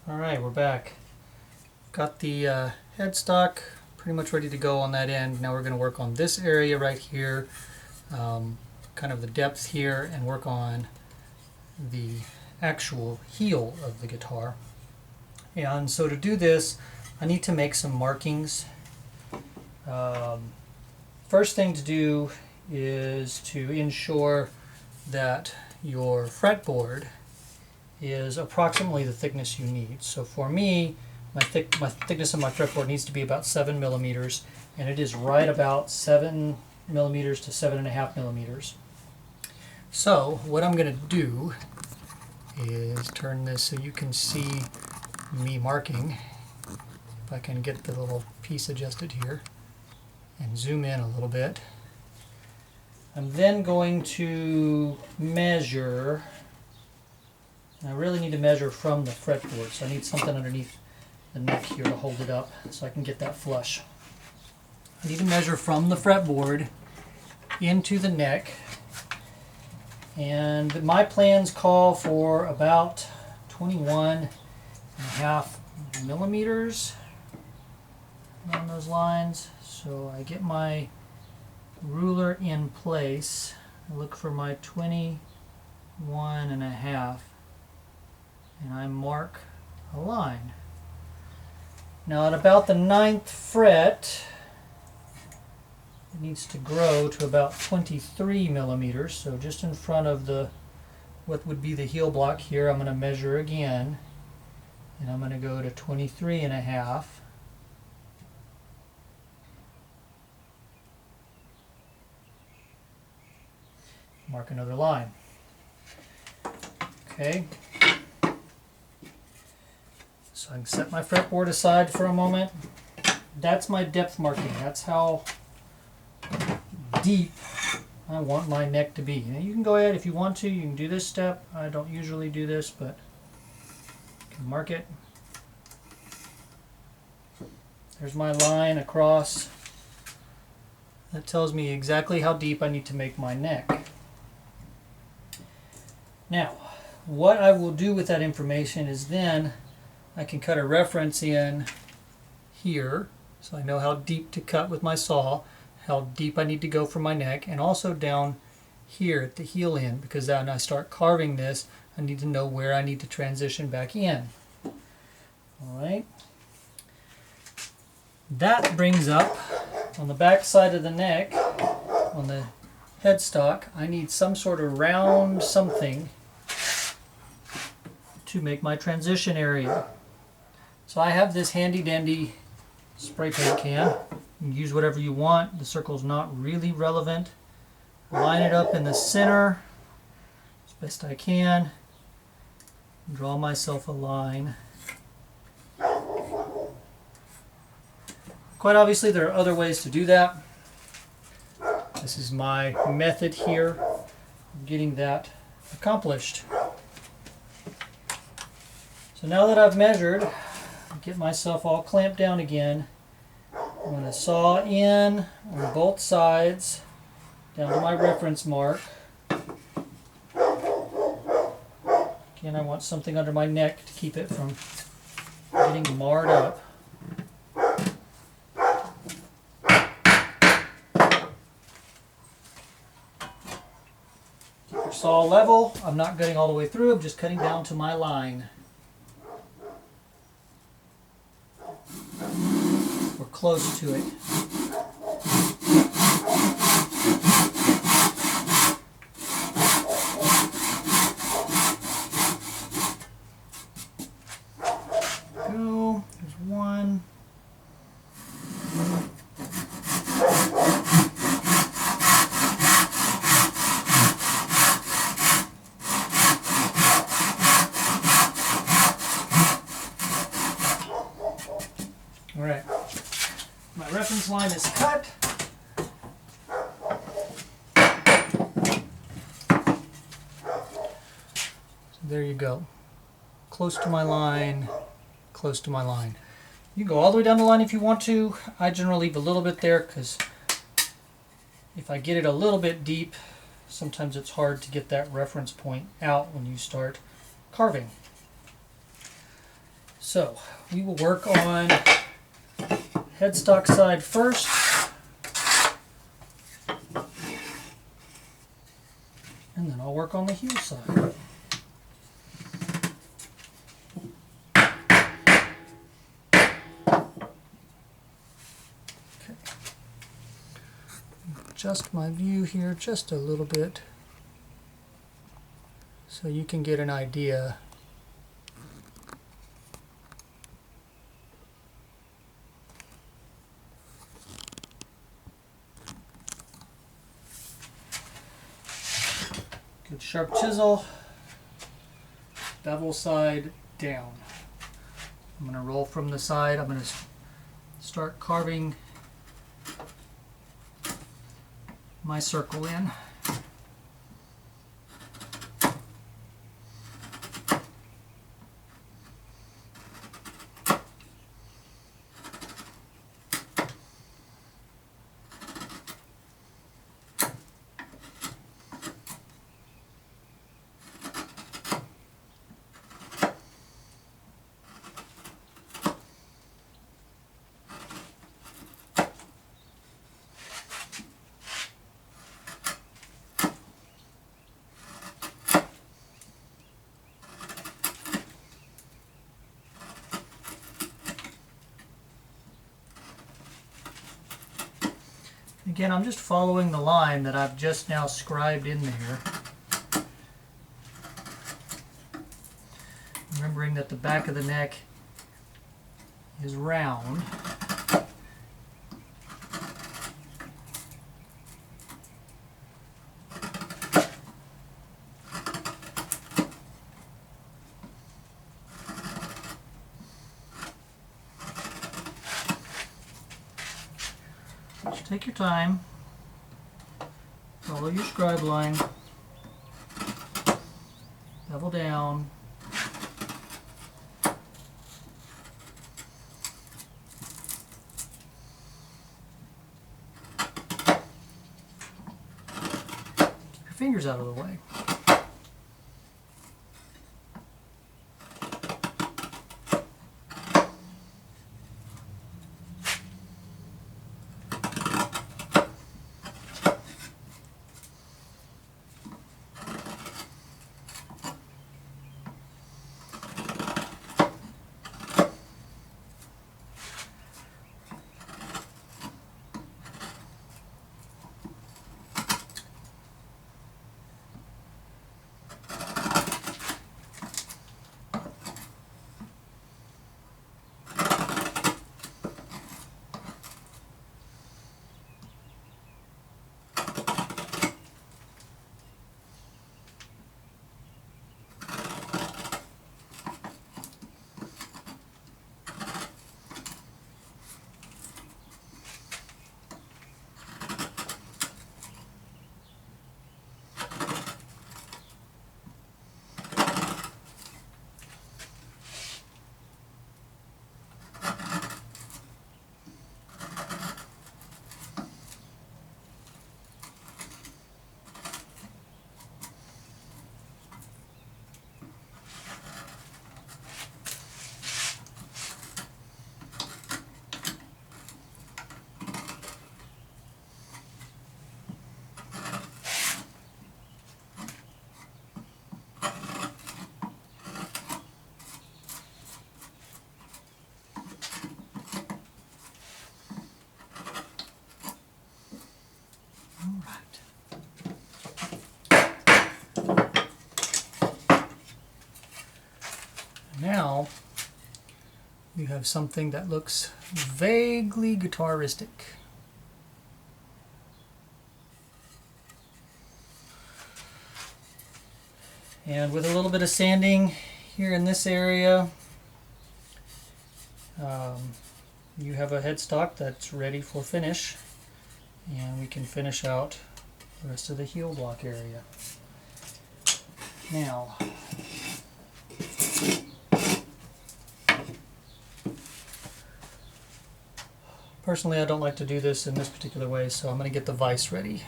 Alright, we're back. Got the headstock pretty much ready to go on that end. Now we're going to work on this area right here, kind of the depth here, and work on the actual heel of the guitar. And so to do this, I need to make some markings. First thing to do is to ensure that your fretboard is approximately the thickness you need. So for me, my thickness of my fretboard needs to be about 7 millimeters, and it is right about 7 millimeters to 7.5 millimeters. So what I'm going to do is turn this so you can see me marking. If I can get the little piece adjusted here and zoom in a little bit. I'm then going to measure. I really need to measure from the fretboard, so I need something underneath the neck here to hold it up so I can get that flush. I need to measure from the fretboard into the neck, and my plans call for about 21.5 millimeters on those lines. So I get my ruler in place, I look for my 21.5, and I mark a line. Now at about the 9th fret, it needs to grow to about 23 millimeters, so just in front of the what would be the heel block here. I'm going to measure again, and I'm going to go to 23.5. Mark another line. Okay. So I can set my fretboard aside for a moment. That's my depth marking. That's how deep I want my neck to be. Now you can go ahead if you want to. You can do this step. I don't usually do this, but you can mark it. There's my line across. That tells me exactly how deep I need to make my neck. Now, what I will do with that information is then I can cut a reference in here, so I know how deep to cut with my saw, how deep I need to go for my neck, and also down here at the heel end, because when I start carving this, I need to know where I need to transition back in. Alright. That brings up, on the back side of the neck, on the headstock, I need some sort of round something to make my transition area. So I have this handy dandy spray paint can. You can use whatever you want. The circle's not really relevant. Line it up in the center as best I can. Draw myself a line. Quite obviously there are other ways to do that. This is my method here of getting that accomplished. So now that I've measured, get myself all clamped down again. I'm going to saw in on both sides down to my reference mark. Again, I want something under my neck to keep it from getting marred up. Keep your saw level. I'm not cutting all the way through, I'm just cutting down to my line. We're close to it. Go. There's one. All right. My reference line is cut. So there you go. Close to my line, close to my line. You can go all the way down the line if you want to. I generally leave a little bit there because if I get it a little bit deep, sometimes it's hard to get that reference point out when you start carving. So we will work on headstock side first. And then I'll work on the heel side. Adjust my view here just a little bit so you can get an idea. Good sharp chisel, bevel side down. I'm going to roll from the side. I'm going to start carving my circle in. Again, I'm just following the line that I've just now scribed in there. Remembering that the back of the neck is round. Just take your time, follow your scribe line, bevel down, keep your fingers out of the way. Now you have something that looks vaguely guitaristic. And with a little bit of sanding here in this area, you have a headstock that's ready for finish, and we can finish out the rest of the heel block area. Now, personally, I don't like to do this in this particular way, so I'm going to get the vise ready.